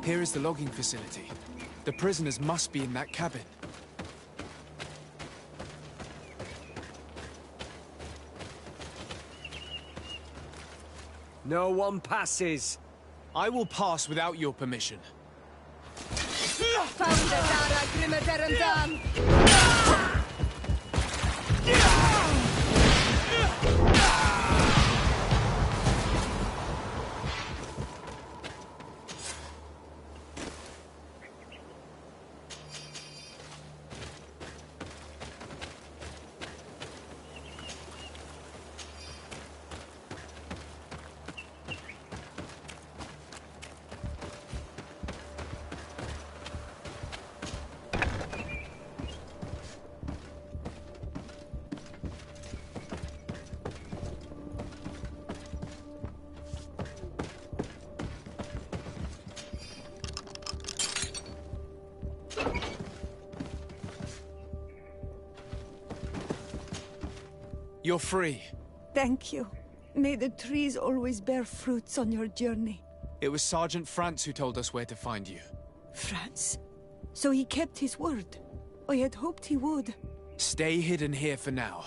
Here is the logging facility. The prisoners must be in that cabin. No one passes. I will pass without your permission. You're free. Thank you. May the trees always bear fruits on your journey. It was Sergeant France who told us where to find you. France? So he kept his word. I had hoped he would. Stay hidden here for now.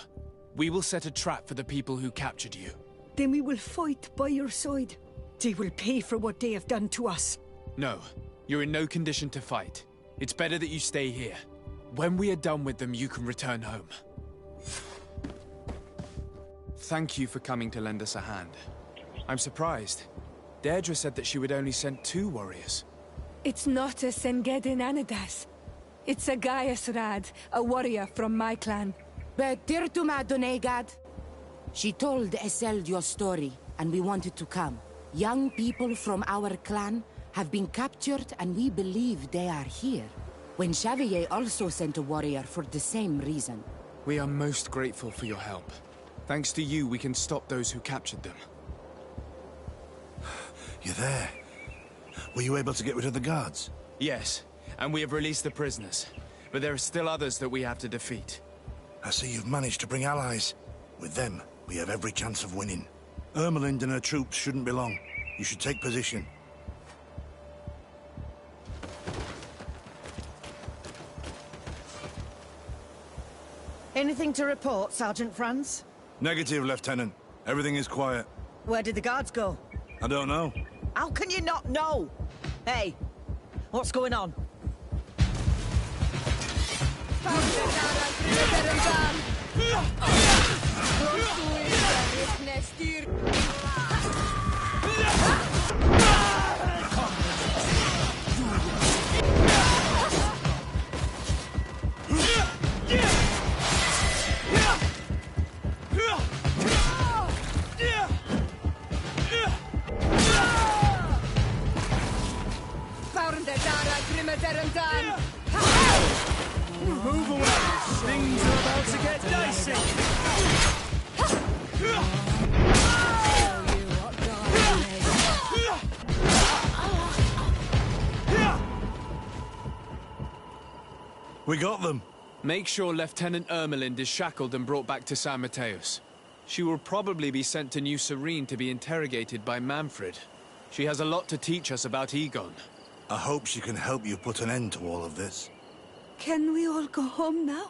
We will set a trap for the people who captured you. Then we will fight by your side. They will pay for what they have done to us. No, you're in no condition to fight. It's better that you stay here. When we are done with them, you can return home. Thank you for coming to lend us a hand. I'm surprised. Deirdre said that she would only send 2 warriors. It's not a Sengedin Anadas. It's a Gaius Rad, a warrior from my clan. But Tirtuma Donegad. She told Eseld your story, and we wanted to come. Young people from our clan have been captured, and we believe they are here. When Xavier also sent a warrior for the same reason. We are most grateful for your help. Thanks to you, we can stop those who captured them. You're there. Were you able to get rid of the guards? Yes, and we have released the prisoners. But there are still others that we have to defeat. I see you've managed to bring allies. With them, we have every chance of winning. Ermelind and her troops shouldn't be long. You should take position. Anything to report, Sergeant Franz? Negative, Lieutenant. Everything is quiet. Where did the guards go? I don't know. How can you not know? Hey, what's going on? Move away! Things are about to get dicey! We got them. Make sure Lieutenant Ermelind is shackled and brought back to San Mateus. She will probably be sent to New Serene to be interrogated by Manfred. She has a lot to teach us about Egon. I hope she can help you put an end to all of this. Can we all go home now?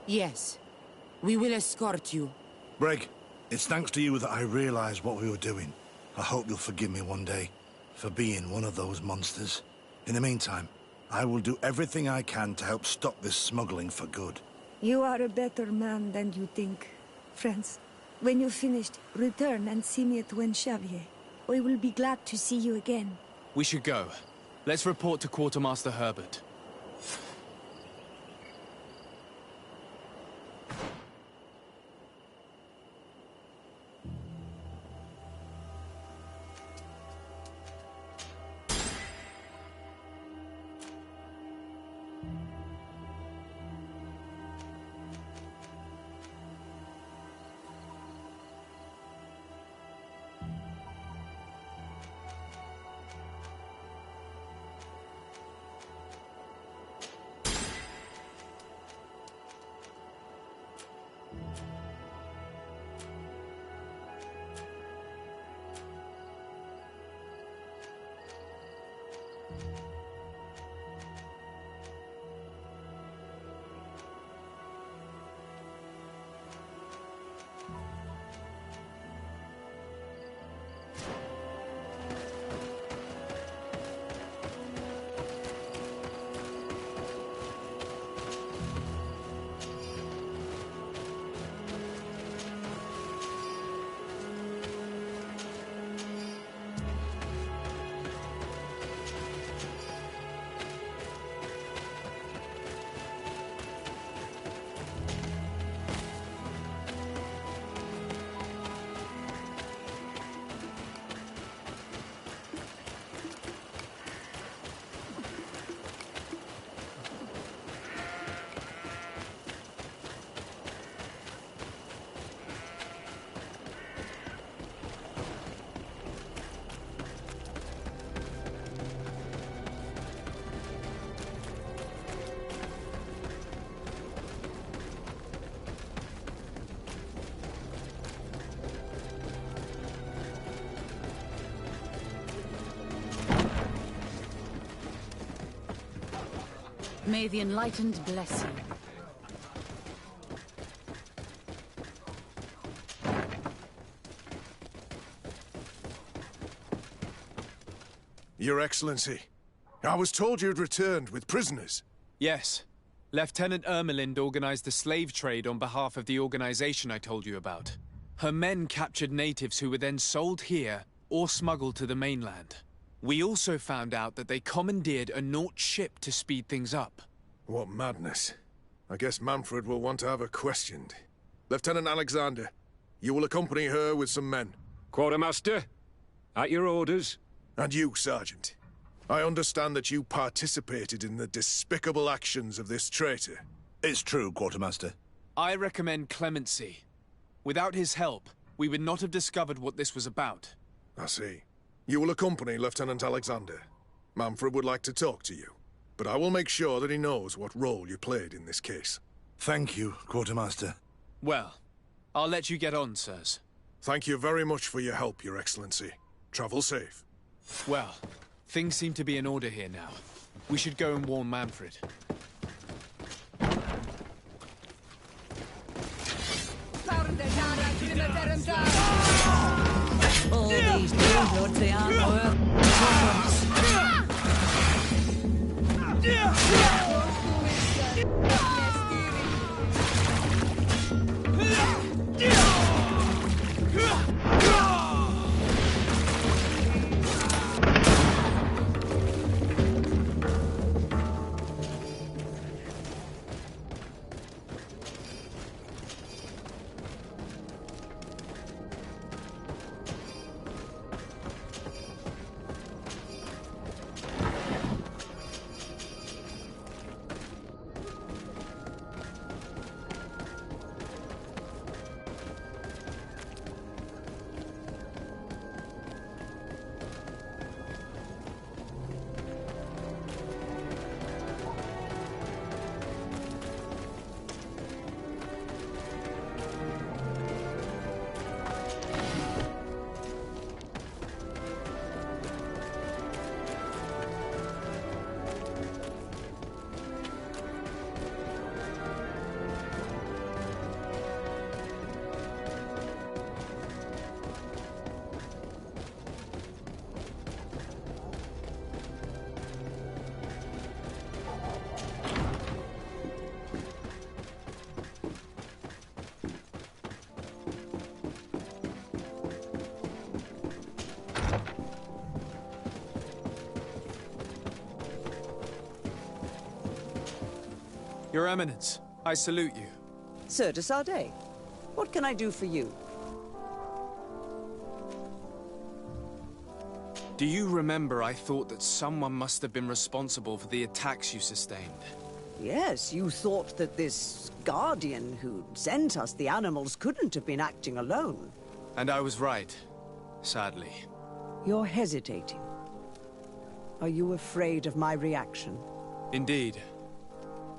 Yes. We will escort you. Breg, it's thanks to you that I realized what we were doing. I hope you'll forgive me one day for being one of those monsters. In the meantime, I will do everything I can to help stop this smuggling for good. You are a better man than you think, friends. When you're finished, return and see me at Xavier. I will be glad to see you again. We should go. Let's report to Quartermaster Herbert. May the Enlightened bless you. Your Excellency, I was told you'd returned with prisoners. Yes. Lieutenant Ermelind organized the slave trade on behalf of the organization I told you about. Her men captured natives who were then sold here or smuggled to the mainland. We also found out that they commandeered a Naut ship to speed things up. What madness. I guess Manfred will want to have her questioned. Lieutenant Alexander, you will accompany her with some men. Quartermaster, at your orders. And you, Sergeant. I understand that you participated in the despicable actions of this traitor. It's true, Quartermaster. I recommend clemency. Without his help, we would not have discovered what this was about. I see. You will accompany Lieutenant Alexander. Manfred would like to talk to you, but I will make sure that he knows what role you played in this case. Thank you, Quartermaster. Well, I'll let you get on, sirs. Thank you very much for your help, Your Excellency. Travel safe. Well, things seem to be in order here now. We should go and warn Manfred. All these warlords, they aren't worth Your Eminence, I salute you. Sir de Sardet, what can I do for you? Do you remember I thought that someone must have been responsible for the attacks you sustained? Yes, you thought that this guardian who sent us the animals couldn't have been acting alone. And I was right, sadly. You're hesitating. Are you afraid of my reaction? Indeed.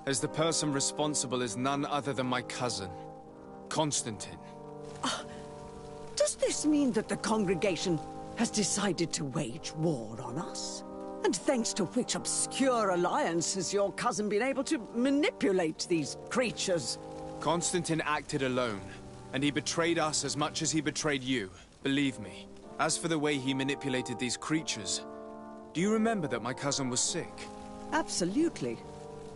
As the person responsible is none other than my cousin, Constantine. Does this mean that the congregation has decided to wage war on us? And thanks to which obscure alliance has your cousin been able to manipulate these creatures? Constantine acted alone, and he betrayed us as much as he betrayed you, believe me. As for the way he manipulated these creatures, do you remember that my cousin was sick? Absolutely.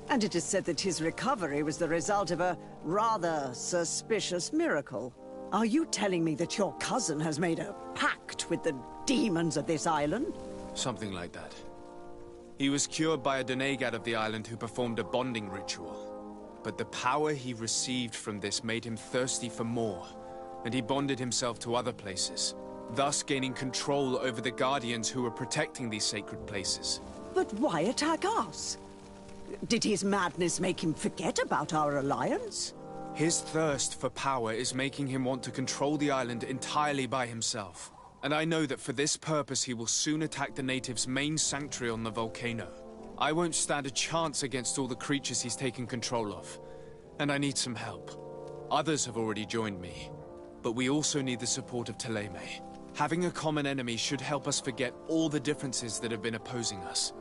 And it is said that his recovery was the result of a rather suspicious miracle. Are you telling me that your cousin has made a pact with the demons of this island? Something like that. He was cured by a Donegad of the island who performed a bonding ritual. But the power he received from this made him thirsty for more, and he bonded himself to other places, thus gaining control over the Guardians who were protecting these sacred places. But why attack us? Did his madness make him forget about our alliance? His thirst for power is making him want to control the island entirely by himself. And I know that for this purpose he will soon attack the natives' main sanctuary on the volcano. I won't stand a chance against all the creatures he's taken control of. And I need some help. Others have already joined me. But we also need the support of Thélème. Having a common enemy should help us forget all the differences that have been opposing us.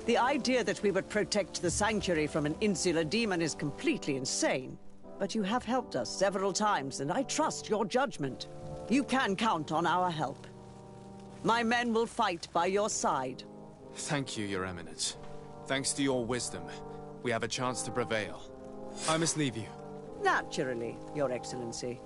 The idea that we would protect the Sanctuary from an insular demon is completely insane. But you have helped us several times, and I trust your judgment. You can count on our help. My men will fight by your side. Thank you, Your Eminence. Thanks to your wisdom, we have a chance to prevail. I must leave you. Naturally, Your Excellency.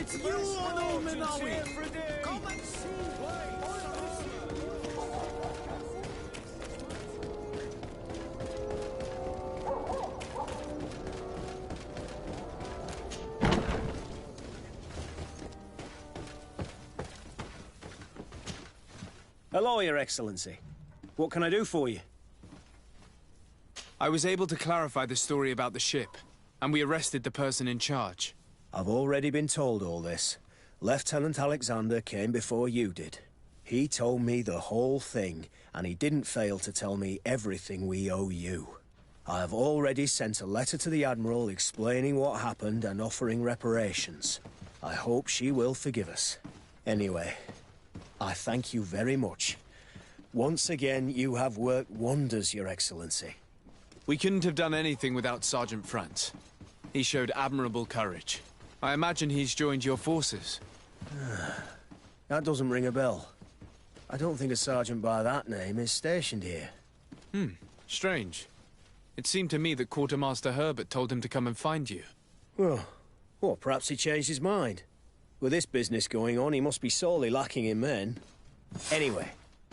It's you on all Minawi! Come and see! Hello, Your Excellency. What can I do for you? I was able to clarify the story about the ship, and we arrested the person in charge. I've already been told all this. Lieutenant Alexander came before you did. He told me the whole thing, and he didn't fail to tell me everything we owe you. I have already sent a letter to the Admiral explaining what happened and offering reparations. I hope she will forgive us. Anyway, I thank you very much. Once again, you have worked wonders, Your Excellency. We couldn't have done anything without Sergeant Frantz. He showed admirable courage. I imagine he's joined your forces. That doesn't ring a bell. I don't think a sergeant by that name is stationed here. Strange. It seemed to me that Quartermaster Herbert told him to come and find you. Well, perhaps he changed his mind. With this business going on, he must be sorely lacking in men. Anyway,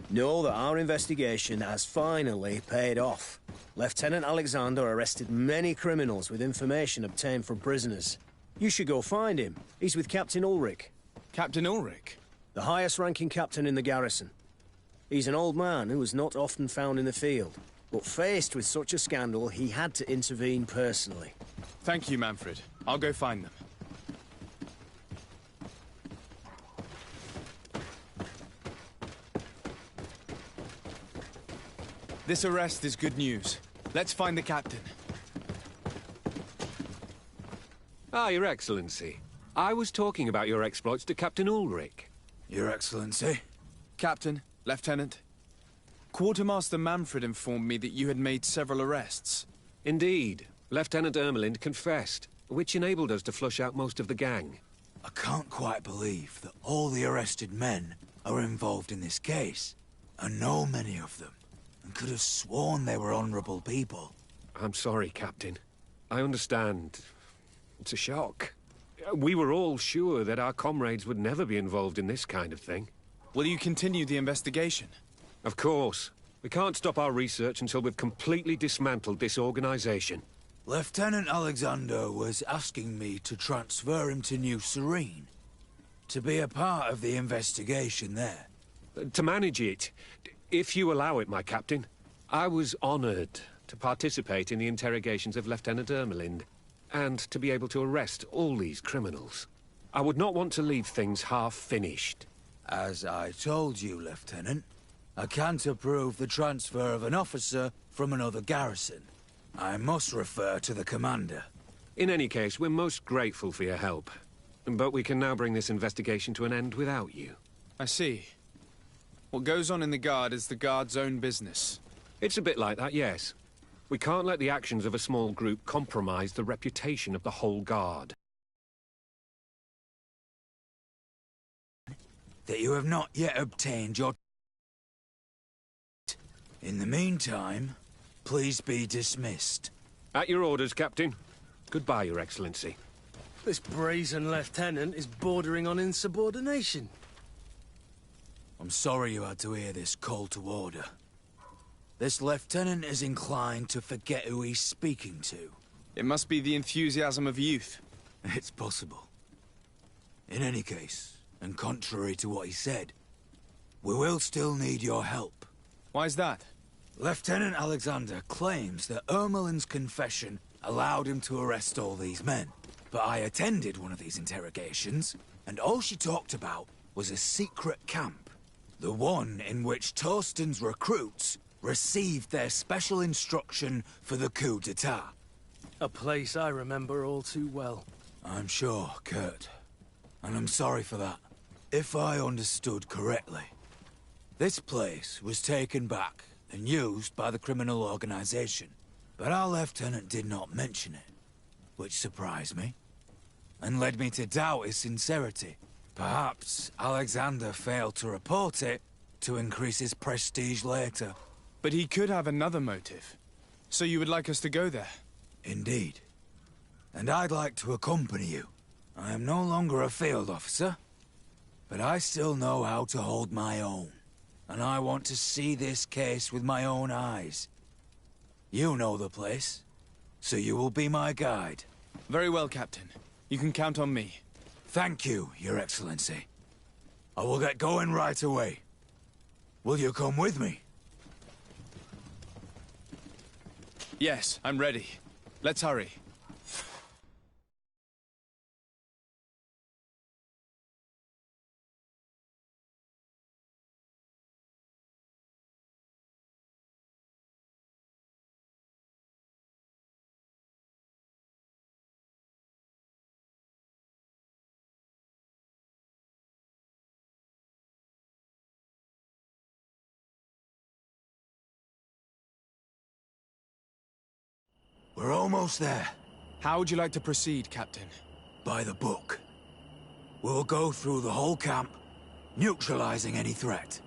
know that our investigation has finally paid off. Lieutenant Alexander arrested many criminals with information obtained from prisoners. You should go find him. He's with Captain Ulrich. Captain Ulrich? The highest-ranking captain in the garrison. He's an old man who was not often found in the field, but faced with such a scandal, he had to intervene personally. Thank you, Manfred. I'll go find them. This arrest is good news. Let's find the captain. Ah, Your Excellency. I was talking about your exploits to Captain Ulrich. Your Excellency? Captain, Lieutenant. Quartermaster Manfred informed me that you had made several arrests. Indeed. Lieutenant Ermelind confessed, which enabled us to flush out most of the gang. I can't quite believe that all the arrested men are involved in this case. I know many of them, and could have sworn they were honorable people. I'm sorry, Captain. I understand. It's a shock. We were all sure that our comrades would never be involved in this kind of thing. Will you continue the investigation? Of course. We can't stop our research until we've completely dismantled this organization. Lieutenant Alexander was asking me to transfer him to New Serene, to be a part of the investigation there. To manage it, if you allow it, my captain. I was honored to participate in the interrogations of Lieutenant Ermelind, and to be able to arrest all these criminals. I would not want to leave things half-finished. As I told you, Lieutenant, I can't approve the transfer of an officer from another garrison. I must refer to the commander. In any case, we're most grateful for your help. But we can now bring this investigation to an end without you. I see. What goes on in the Guard is the Guard's own business. It's a bit like that, yes. We can't let the actions of a small group compromise the reputation of the whole Guard. That you have not yet obtained your... In the meantime, please be dismissed. At your orders, Captain. Goodbye, Your Excellency. This brazen lieutenant is bordering on insubordination. I'm sorry you had to hear this call to order. This lieutenant is inclined to forget who he's speaking to. It must be the enthusiasm of youth. It's possible. In any case, and contrary to what he said, we will still need your help. Why's that? Lieutenant Alexander claims that Ermelin's confession allowed him to arrest all these men. But I attended one of these interrogations, and all she talked about was a secret camp. The one in which Torsten's recruits received their special instruction for the coup d'etat. A place I remember all too well. I'm sure, Kurt. And I'm sorry for that. If I understood correctly, this place was taken back and used by the criminal organization. But our lieutenant did not mention it, which surprised me, and led me to doubt his sincerity. Perhaps Alexander failed to report it to increase his prestige later. But he could have another motive. So you would like us to go there? Indeed. And I'd like to accompany you. I am no longer a field officer, but I still know how to hold my own. And I want to see this case with my own eyes. You know the place, so you will be my guide. Very well, Captain. You can count on me. Thank you, Your Excellency. I will get going right away. Will you come with me? Yes, I'm ready. Let's hurry. We're almost there. How would you like to proceed, Captain? By the book. We'll go through the whole camp, neutralizing any threat.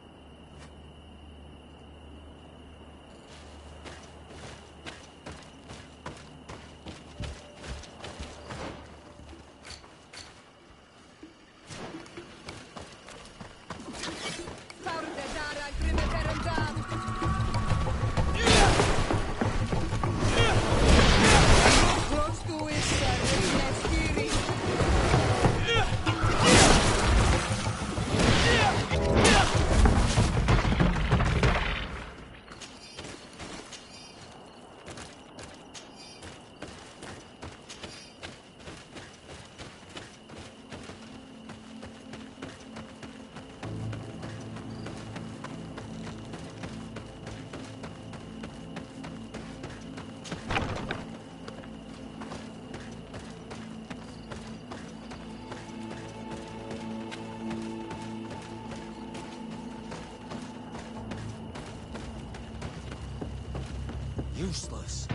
Useless.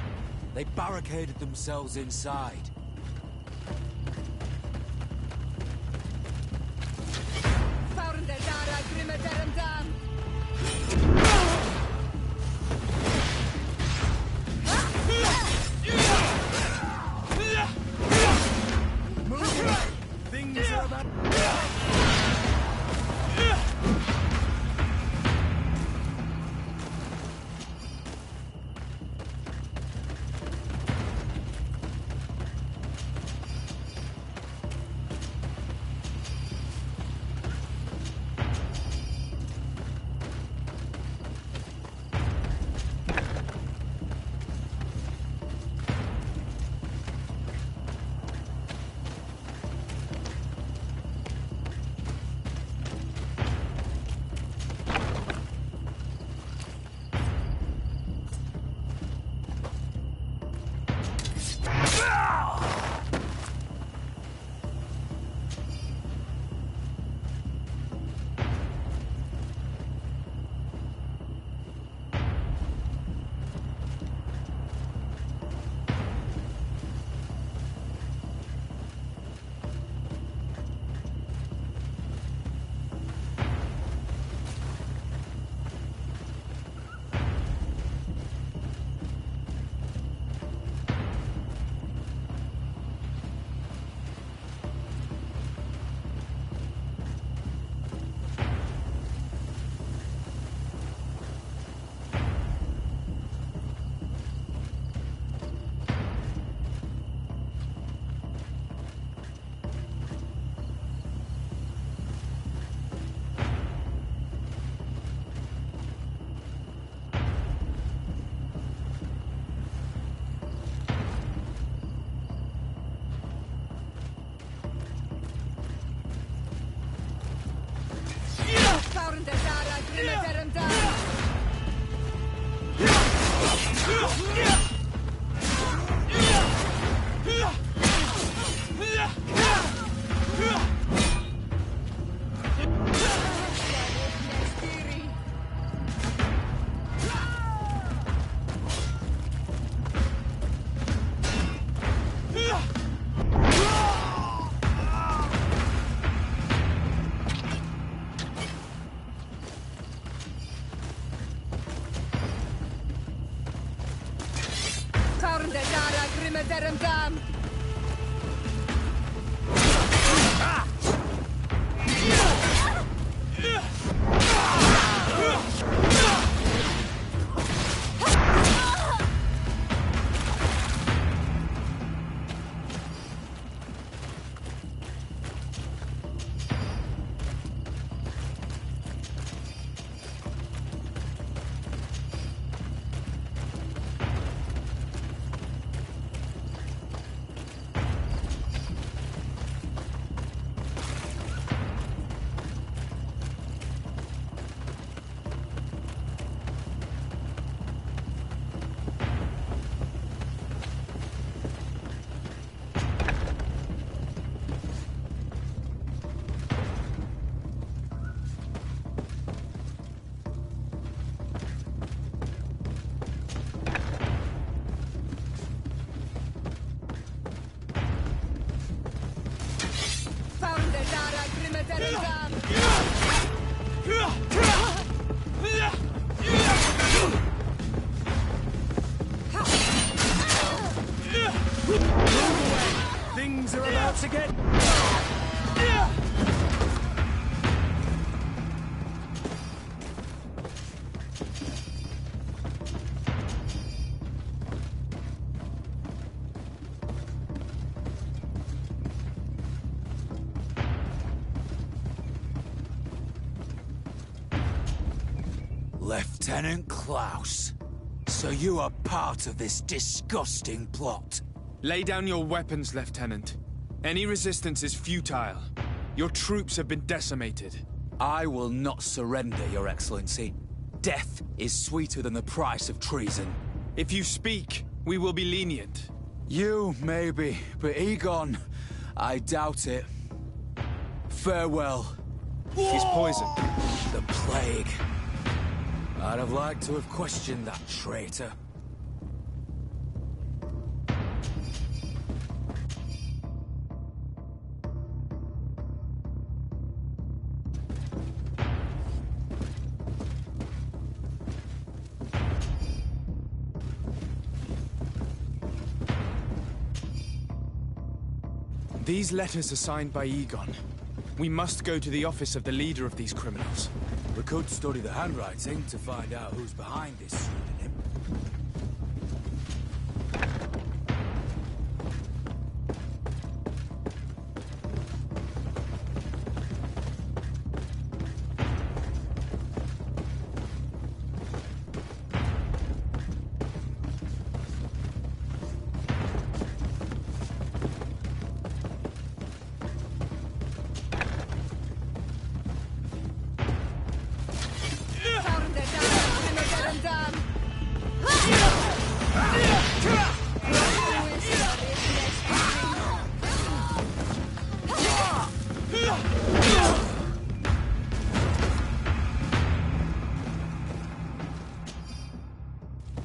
They barricaded themselves inside. Things are about... Things are about to get... Lieutenant Klaus, so you are part of this disgusting plot. Lay down your weapons, Lieutenant. Any resistance is futile. Your troops have been decimated. I will not surrender, Your Excellency. Death is sweeter than the price of treason. If you speak, we will be lenient. You, maybe, but Egon, I doubt it. Farewell. He's poisoned. The plague. I'd have liked to have questioned that traitor. These letters are signed by Egon. We must go to the office of the leader of these criminals. We could study the handwriting to find out who's behind this pseudonym.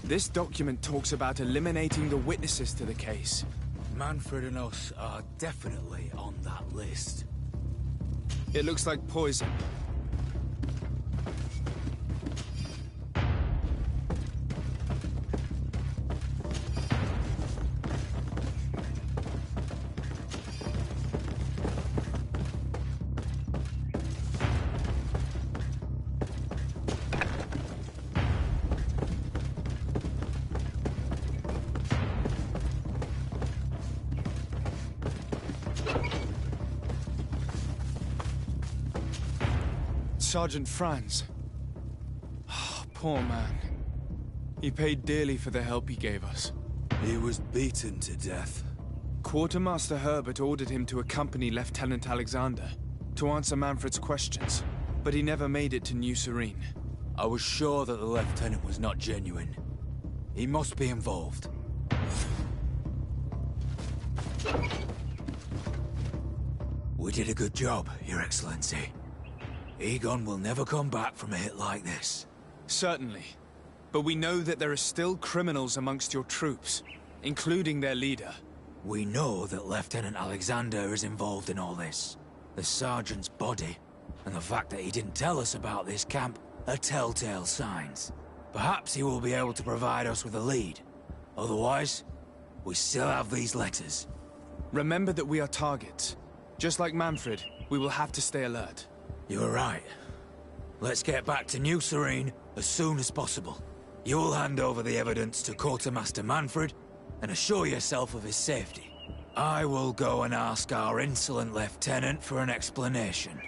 This document talks about eliminating the witnesses to the case. Manfred and us are definitely on that list. It looks like poison. Sergeant Franz. Oh, poor man. He paid dearly for the help he gave us. He was beaten to death. Quartermaster Herbert ordered him to accompany Lieutenant Alexander to answer Manfred's questions. But he never made it to New Serene. I was sure that the lieutenant was not genuine. He must be involved. We did a good job, Your Excellency. Egon will never come back from a hit like this. Certainly. But we know that there are still criminals amongst your troops, including their leader. We know that Lieutenant Alexander is involved in all this. The sergeant's body, and the fact that he didn't tell us about this camp, are telltale signs. Perhaps he will be able to provide us with a lead. Otherwise, we still have these letters. Remember that we are targets. Just like Manfred, we will have to stay alert. You're right. Let's get back to New Serene as soon as possible. You'll hand over the evidence to Quartermaster Manfred and assure yourself of his safety. I will go and ask our insolent lieutenant for an explanation.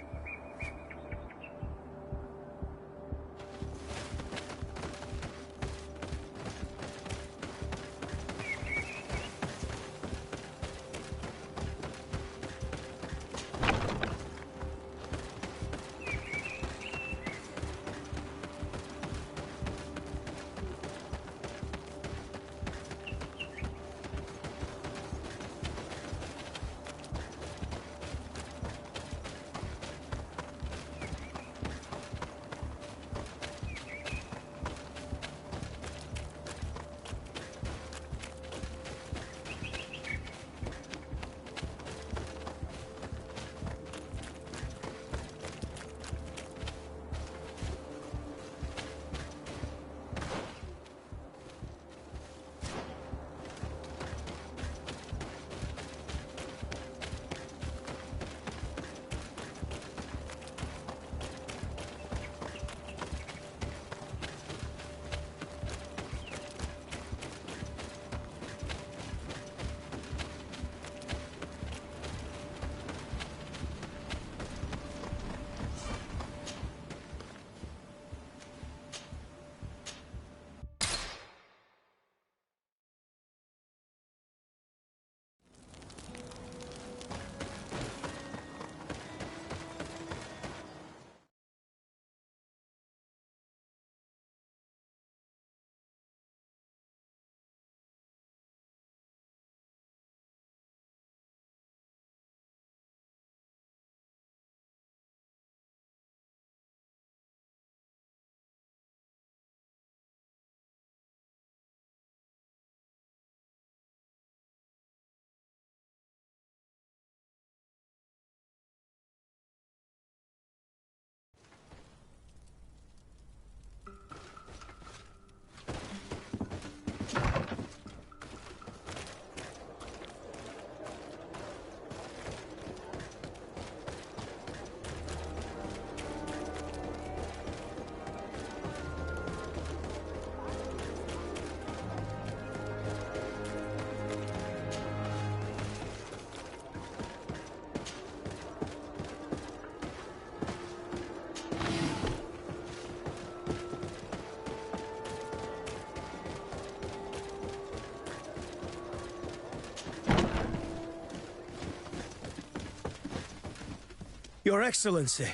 Your Excellency,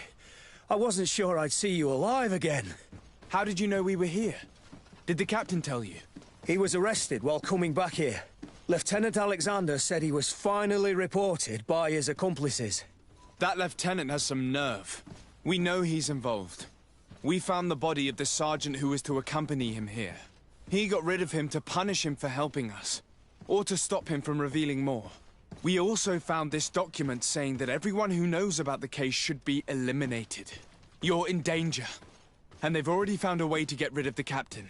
I wasn't sure I'd see you alive again. How did you know we were here? Did the captain tell you? He was arrested while coming back here. Lieutenant Alexander said he was finally reported by his accomplices. That lieutenant has some nerve. We know he's involved. We found the body of the sergeant who was to accompany him here. He got rid of him to punish him for helping us, or to stop him from revealing more. We also found this document saying that everyone who knows about the case should be eliminated. You're in danger. And they've already found a way to get rid of the captain.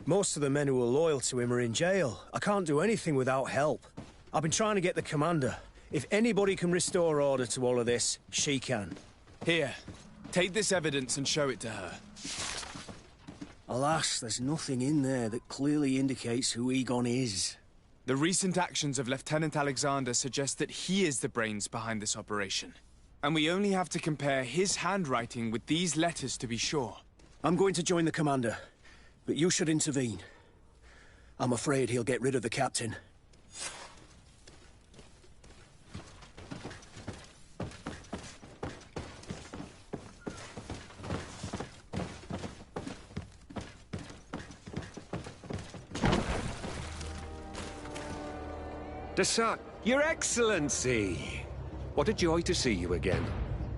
Most of the men who are loyal to him are in jail. I can't do anything without help. I've been trying to get the commander. If anybody can restore order to all of this, she can. Here, take this evidence and show it to her. Alas, there's nothing in there that clearly indicates who Egon is. The recent actions of Lieutenant Alexander suggest that he is the brains behind this operation. And we only have to compare his handwriting with these letters to be sure. I'm going to join the commander, but you should intervene. I'm afraid he'll get rid of the captain. Your Excellency! What a joy to see you again.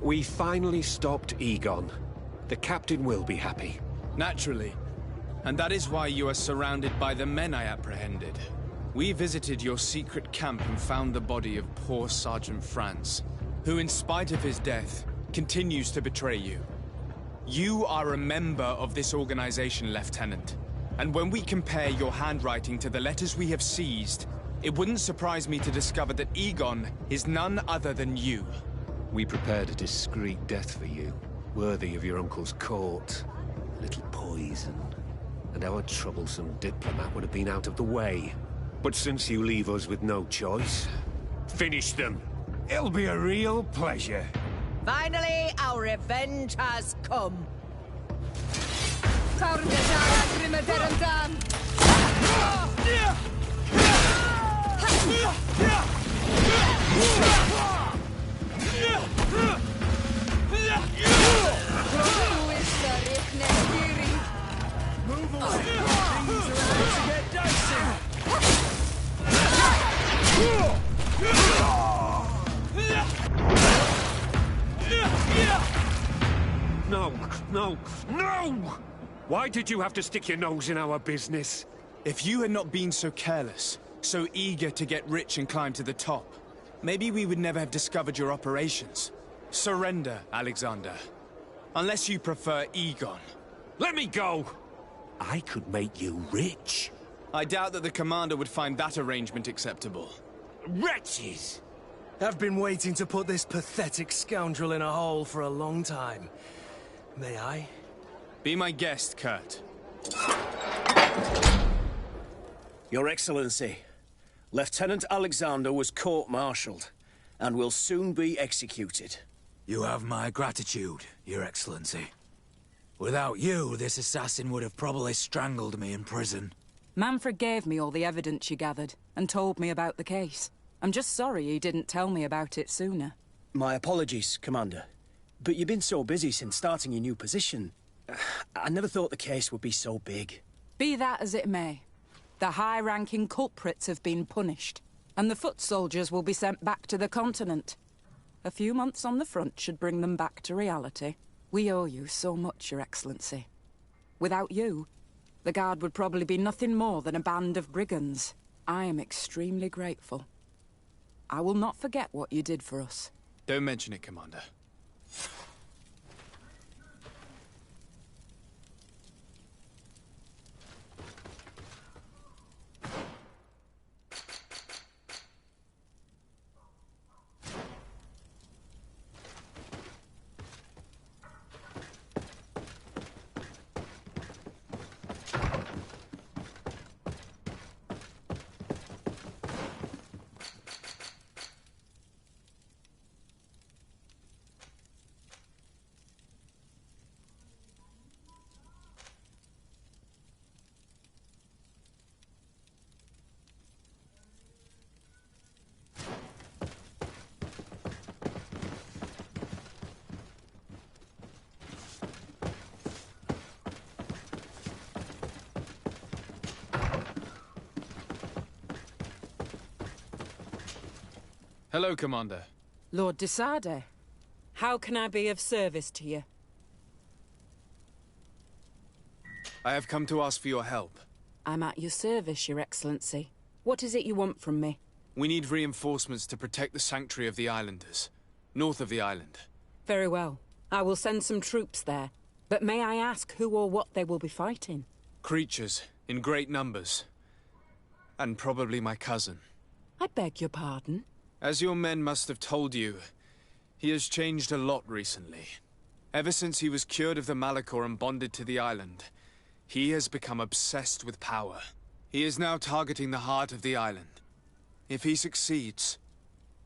We finally stopped Egon. The captain will be happy. Naturally. And that is why you are surrounded by the men I apprehended. We visited your secret camp and found the body of poor Sergeant Franz, who in spite of his death, continues to betray you. You are a member of this organization, Lieutenant. And when we compare your handwriting to the letters we have seized, it wouldn't surprise me to discover that Egon is none other than you. We prepared a discreet death for you, worthy of your uncle's court. A little poison, and our troublesome diplomat would have been out of the way. But since you leave us with no choice, finish them. It'll be a real pleasure. Finally, our revenge has come. Move away. Things are about to get dicey. No, no, no! Why did you have to stick your nose in our business? If you had not been so careless, so eager to get rich and climb to the top, maybe we would never have discovered your operations. Surrender, Alexander. Unless you prefer Egon. Let me go! I could make you rich. I doubt that the commander would find that arrangement acceptable. Wretches! I've been waiting to put this pathetic scoundrel in a hole for a long time. May I? Be my guest, Kurt. Your Excellency, Lieutenant Alexander was court-martialed and will soon be executed. You have my gratitude, Your Excellency. Without you, this assassin would have probably strangled me in prison. Manfred gave me all the evidence you gathered, and told me about the case. I'm just sorry he didn't tell me about it sooner. My apologies, Commander. But you've been so busy since starting your new position. I never thought the case would be so big. Be that as it may, the high-ranking culprits have been punished, and the foot soldiers will be sent back to the continent. A few months on the front should bring them back to reality. We owe you so much, Your Excellency. Without you, the Guard would probably be nothing more than a band of brigands. I am extremely grateful. I will not forget what you did for us. Don't mention it, Commander. Hello, Commander. Lord de Sade, how can I be of service to you? I have come to ask for your help. I'm at your service, Your Excellency. What is it you want from me? We need reinforcements to protect the sanctuary of the Islanders, north of the island. Very well. I will send some troops there. But may I ask who or what they will be fighting? Creatures, in great numbers. And probably my cousin. I beg your pardon? As your men must have told you, he has changed a lot recently. Ever since he was cured of the Malachor and bonded to the island, he has become obsessed with power. He is now targeting the heart of the island. If he succeeds,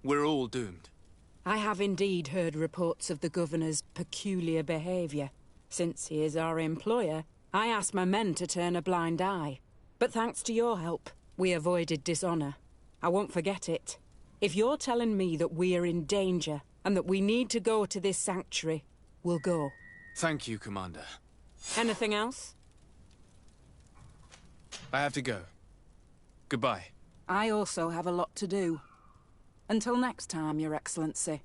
we're all doomed. I have indeed heard reports of the Governor's peculiar behavior. Since he is our employer, I asked my men to turn a blind eye. But thanks to your help, we avoided dishonor. I won't forget it. If you're telling me that we are in danger, and that we need to go to this sanctuary, we'll go. Thank you, Commander. Anything else? I have to go. Goodbye. I also have a lot to do. Until next time, Your Excellency.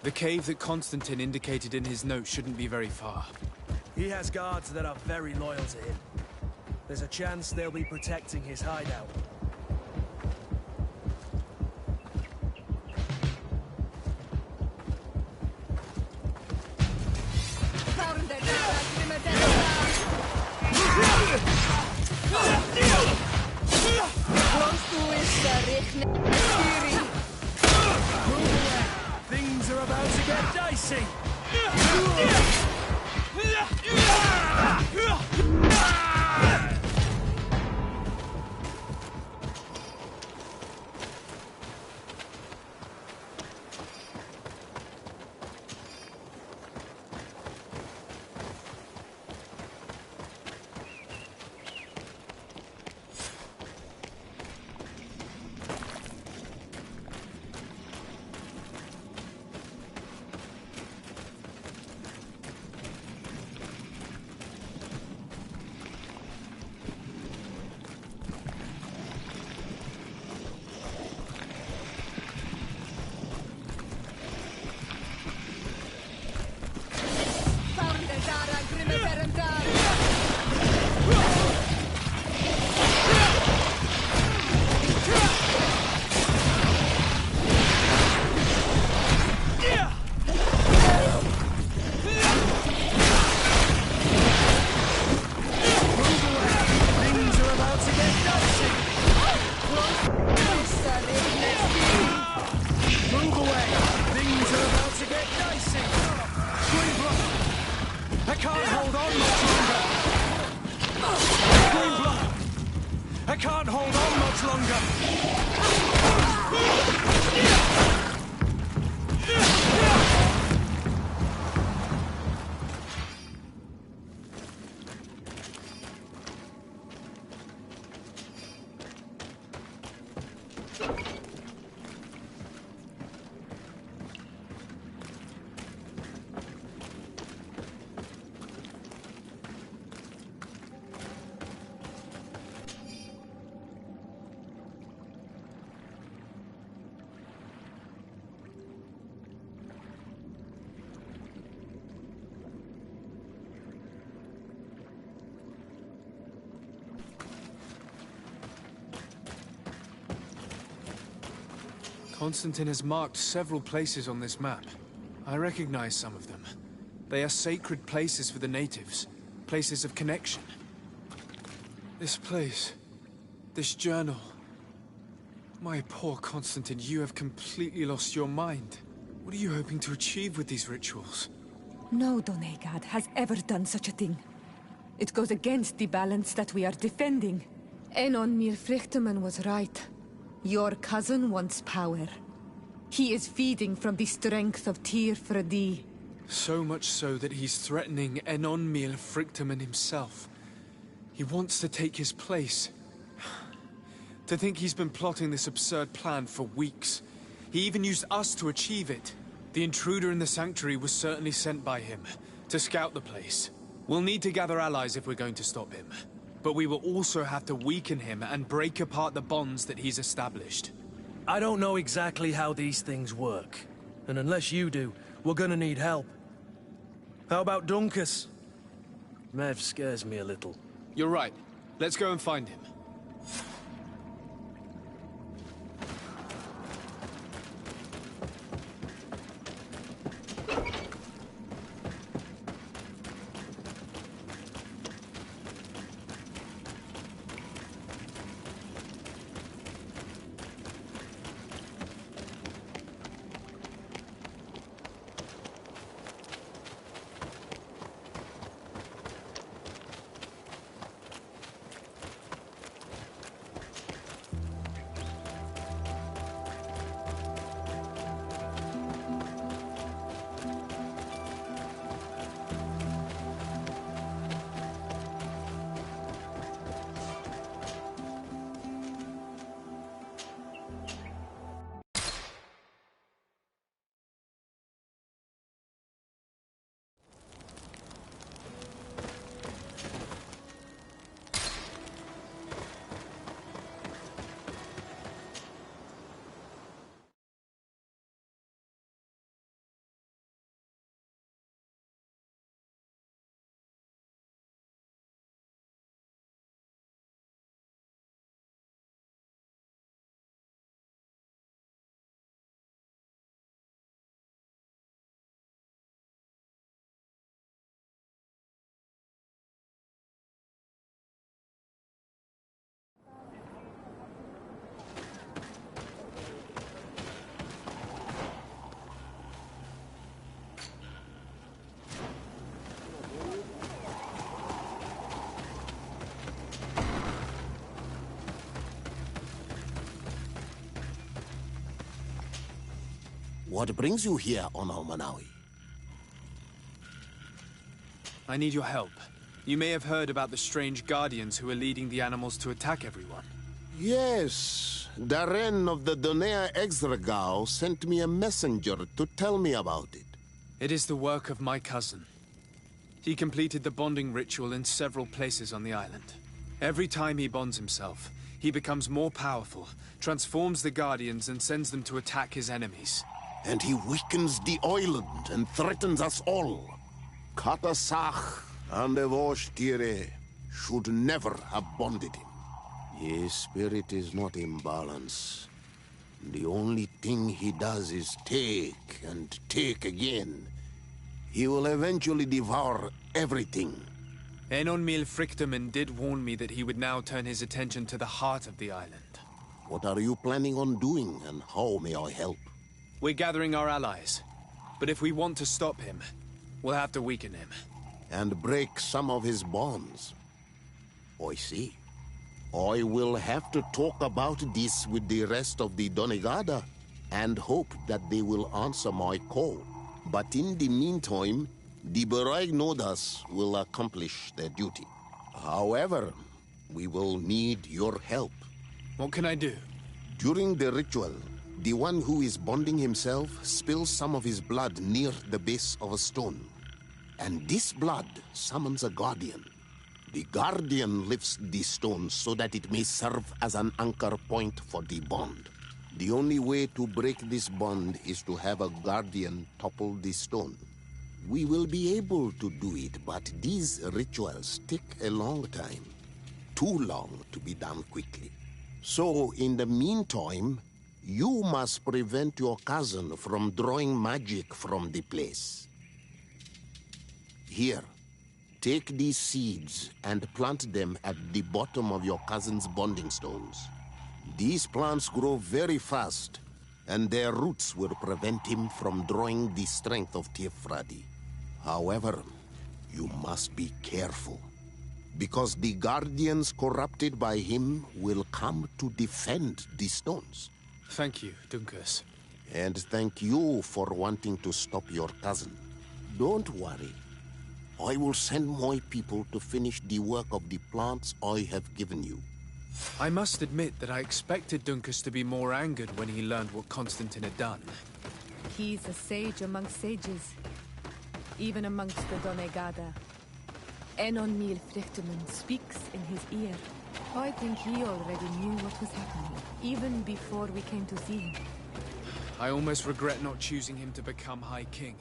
The cave that Constantine indicated in his note shouldn't be very far. He has guards that are very loyal to him. There's a chance they'll be protecting his hideout. Things are about to get dicey! I can't hold on much longer. Constantine has marked several places on this map. I recognize some of them. They are sacred places for the natives, places of connection. This place, this journal. My poor Constantine, you have completely lost your mind. What are you hoping to achieve with these rituals? No Donegad has ever done such a thing. It goes against the balance that we are defending. Enon Mir Frichterman was right. Your cousin wants power. He is feeding from the strength of Tyr Fredi. So much so that he's threatening Enon Mir Frichterman himself. He wants to take his place. To think he's been plotting this absurd plan for weeks. He even used us to achieve it. The intruder in the sanctuary was certainly sent by him, to scout the place. We'll need to gather allies if we're going to stop him. But we will also have to weaken him and break apart the bonds that he's established. I don't know exactly how these things work. And unless you do, we're gonna need help. How about Dunkus? Mev scares me a little. You're right. Let's go and find him. What brings you here on Almanawi? I need your help. You may have heard about the strange guardians who are leading the animals to attack everyone. Yes. Darren of the Donea Exregao sent me a messenger to tell me about it. It is the work of my cousin. He completed the bonding ritual in several places on the island. Every time he bonds himself, he becomes more powerful, transforms the guardians and sends them to attack his enemies. And he weakens the island and threatens us all. Katasach and Evosh should never have bonded him. His spirit is not in balance. The only thing he does is take and take again. He will eventually devour everything. Enon Mil Frichterman did warn me that he would now turn his attention to the heart of the island. What are you planning on doing, and how may I help? We're gathering our allies. But if we want to stop him, we'll have to weaken him. And break some of his bonds. I see. I will have to talk about this with the rest of the Donegada, and hope that they will answer my call. But in the meantime, the Beraignodas will accomplish their duty. However, we will need your help. What can I do? During the ritual, the one who is bonding himself spills some of his blood near the base of a stone. And this blood summons a guardian. The guardian lifts the stone so that it may serve as an anchor point for the bond. The only way to break this bond is to have a guardian topple the stone. We will be able to do it, but these rituals take a long time. Too long to be done quickly. So, in the meantime, you must prevent your cousin from drawing magic from the place. Here, take these seeds and plant them at the bottom of your cousin's bonding stones. These plants grow very fast, and their roots will prevent him from drawing the strength of Tifradi. However, you must be careful, because the Guardians corrupted by him will come to defend the stones. Thank you, Dunkus. And thank you for wanting to stop your cousin. Don't worry. I will send my people to finish the work of the plants I have given you. I must admit that I expected Dunkus to be more angered when he learned what Constantine had done. He's a sage among sages, even amongst the Donegada. Enon Mil Frichtemann speaks in his ear. I think he already knew what was happening, even before we came to see him. I almost regret not choosing him to become High King.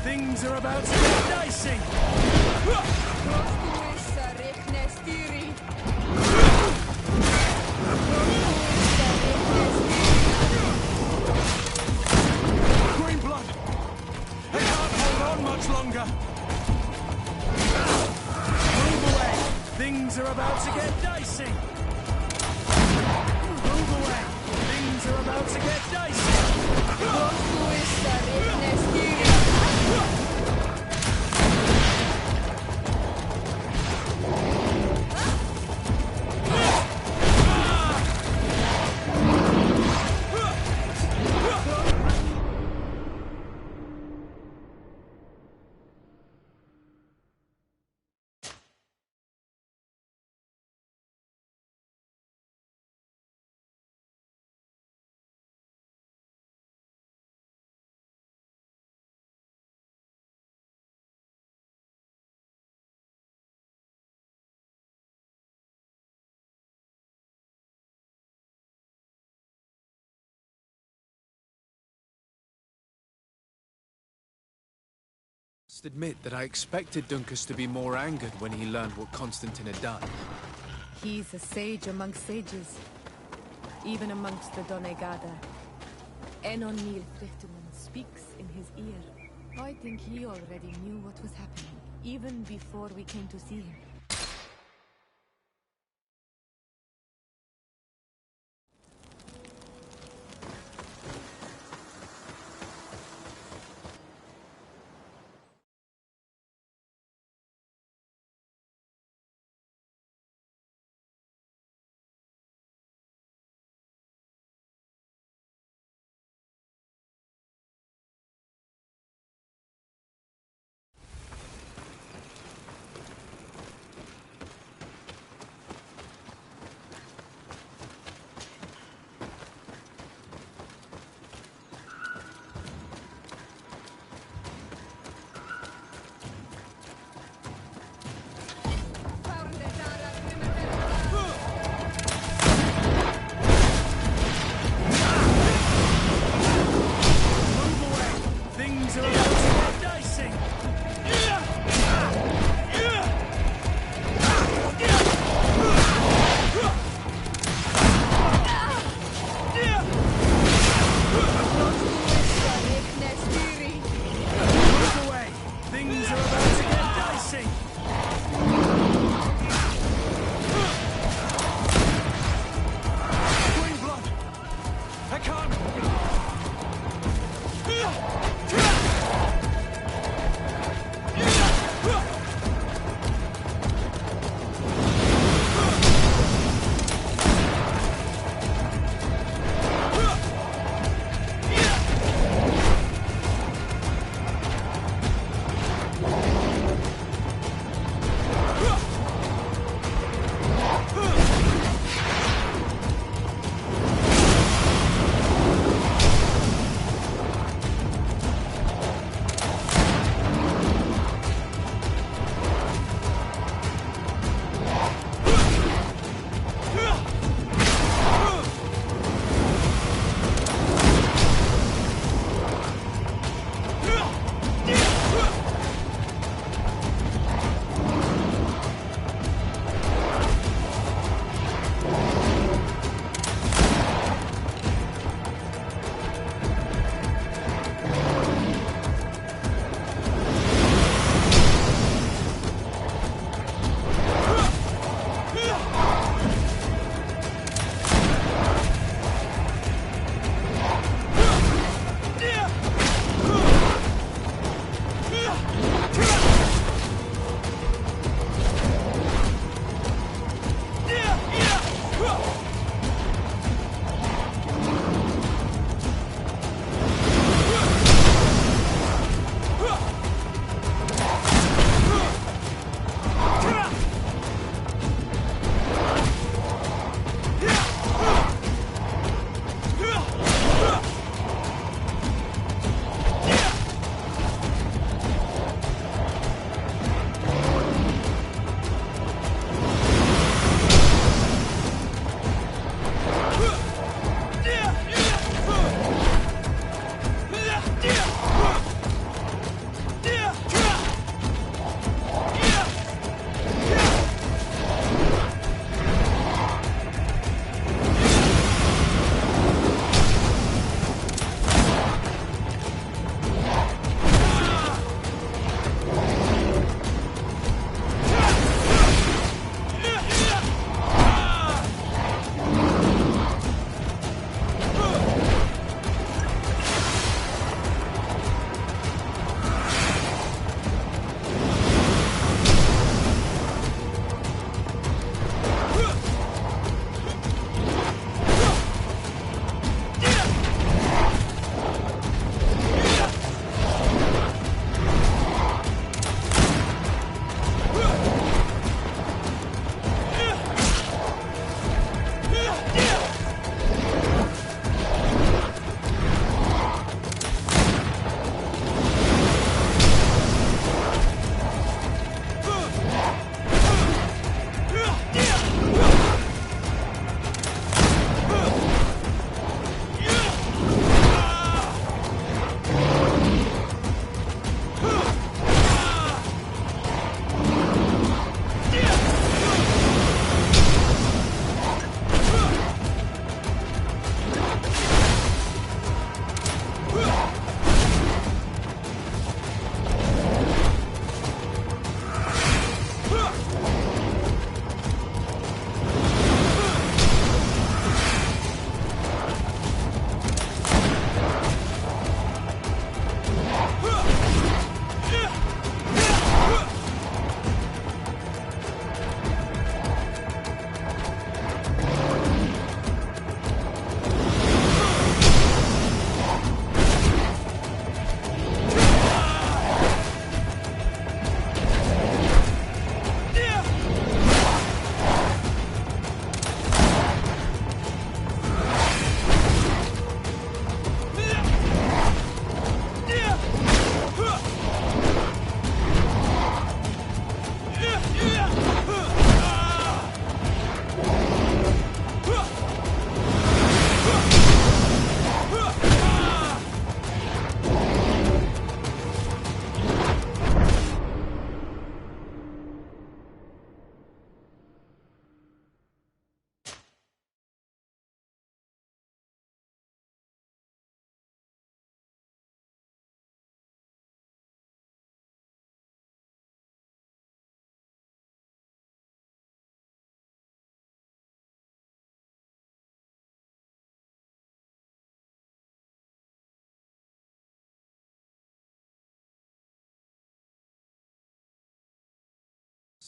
Things are about to get dicey! Green blood! They can't hold on much longer! Move away! Things are about to get dicey! Move away! Things are about to get dicey! I must admit that I expected Dunkus to be more angered when he learned what Constantine had done. He's a sage among sages, even amongst the Donegada. Enon Mil Frichtemann speaks in his ear. I think he already knew what was happening, even before we came to see him.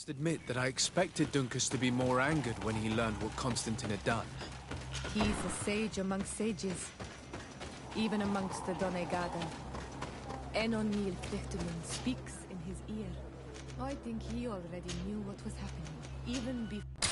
must admit that I expected Dunkus to be more angered when he learned what Constantine had done. He's a sage amongst sages, even amongst the Doneigada. Enon Mil Frichtumen speaks in his ear. I think he already knew what was happening, even before.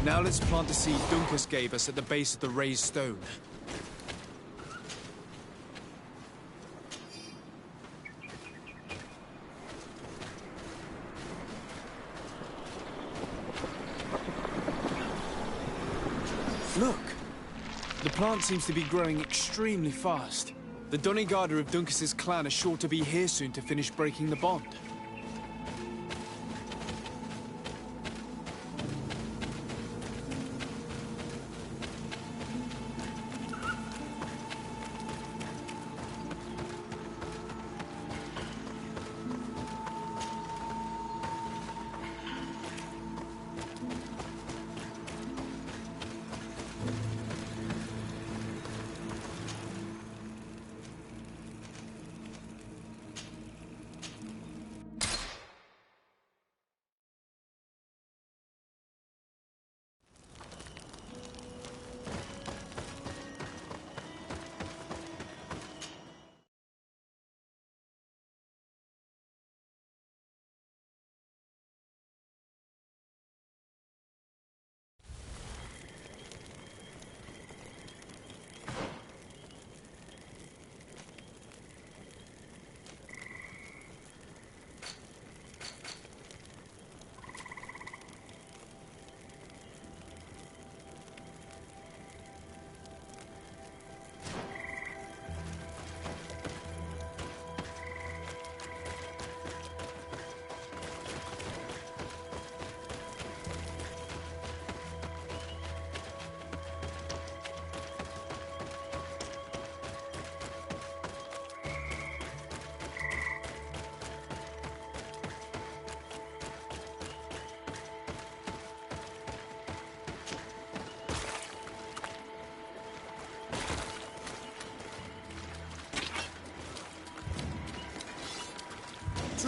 Now let's plant the seed Dunkus gave us at the base of the raised stone. Look! The plant seems to be growing extremely fast. The Doneigada of Dunkus's clan are sure to be here soon to finish breaking the bond.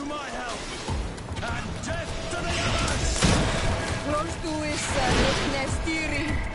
to my help! And death to the others! Close to his Nestiri.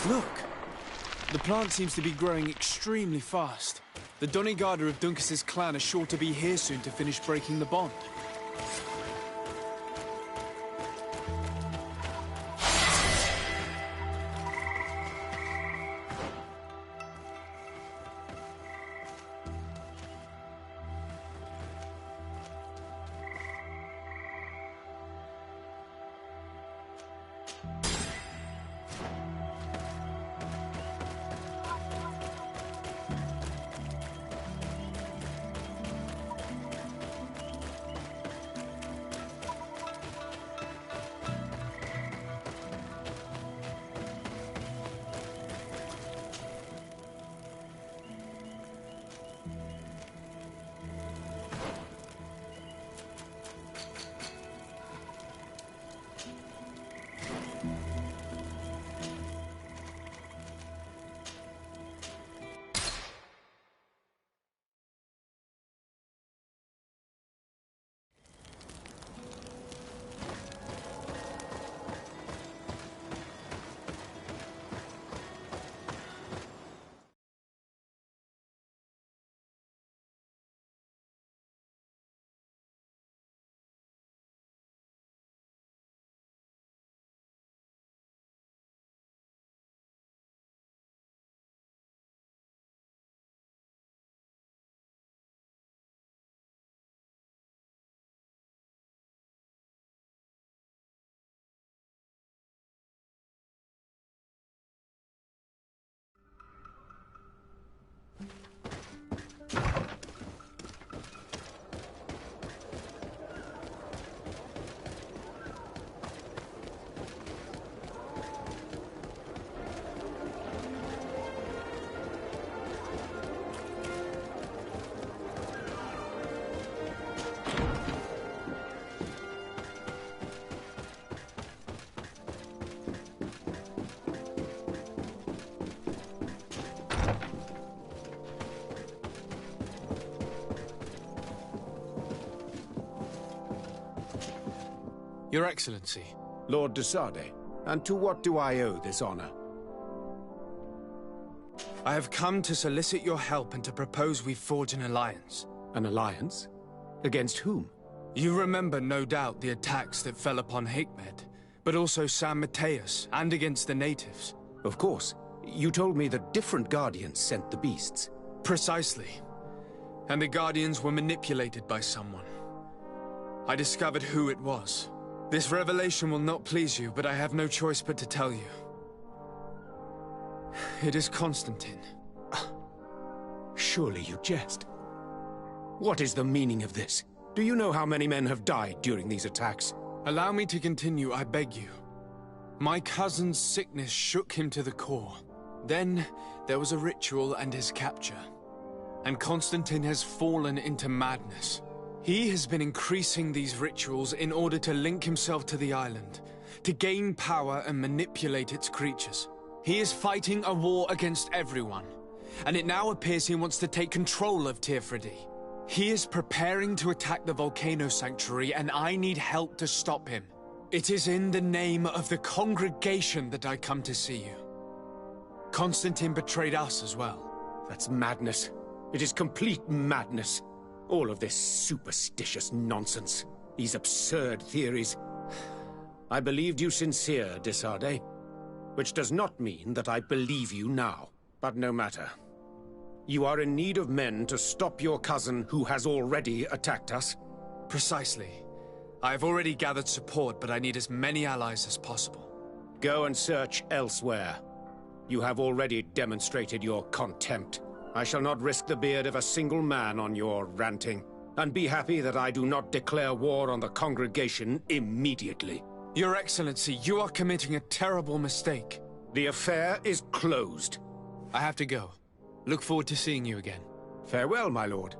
Look! The plant seems to be growing extremely fast. The Donigarda of Dunkas's clan are sure to be here soon to finish breaking the bond. Your Excellency. Lord de Sade, and to what do I owe this honor? I have come to solicit your help and to propose we forge an alliance. An alliance? Against whom? You remember, no doubt, the attacks that fell upon Hikmed, but also San Mateus, and against the natives. Of course. You told me that different Guardians sent the beasts. Precisely. And the Guardians were manipulated by someone. I discovered who it was. This revelation will not please you, but I have no choice but to tell you. It is Constantine. Surely you jest. What is the meaning of this? Do you know how many men have died during these attacks? Allow me to continue, I beg you. My cousin's sickness shook him to the core. Then, there was a ritual and his capture. and Constantine has fallen into madness. He has been increasing these rituals in order to link himself to the island, to gain power and manipulate its creatures. He is fighting a war against everyone, and it now appears he wants to take control of Tirfridi. He is preparing to attack the volcano sanctuary, and I need help to stop him. It is in the name of the congregation that I come to see you. Constantine betrayed us as well. That's madness. It is complete madness. All of this superstitious nonsense. These absurd theories. I believed you sincere, Desade. Which does not mean that I believe you now. But no matter. You are in need of men to stop your cousin who has already attacked us? Precisely. I have already gathered support, but I need as many allies as possible. Go and search elsewhere. You have already demonstrated your contempt. I shall not risk the beard of a single man on your ranting. And be happy that I do not declare war on the congregation immediately. Your Excellency, you are committing a terrible mistake. The affair is closed. I have to go. Look forward to seeing you again. Farewell, my lord.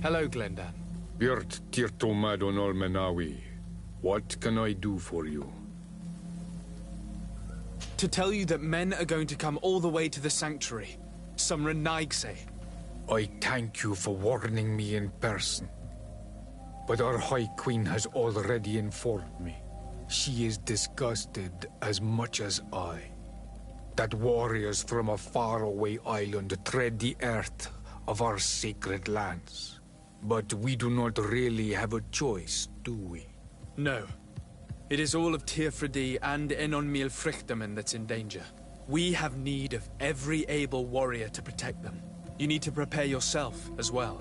Hello, Glendan. Birt Tirtomadon Olmenawi. What can I do for you? To tell you that men are going to come all the way to the sanctuary. Some Renaigse. I thank you for warning me in person. But our High Queen has already informed me. She is disgusted as much as I. That warriors from a faraway island tread the earth of our sacred lands. But we do not really have a choice, do we? No. It is all of Tirfridi and Enon Milfrichtemen that's in danger. We have need of every able warrior to protect them. You need to prepare yourself as well.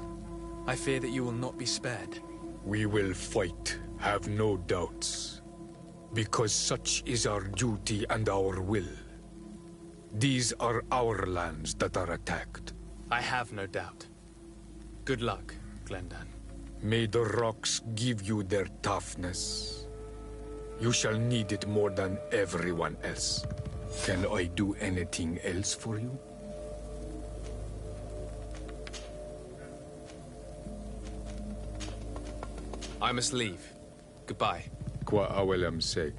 I fear that you will not be spared. We will fight, have no doubts. Because such is our duty and our will. These are our lands that are attacked. I have no doubt. Good luck, Glendan. May the rocks give you their toughness. You shall need it more than everyone else. Can I do anything else for you? I must leave. Goodbye. Qua awelem seg.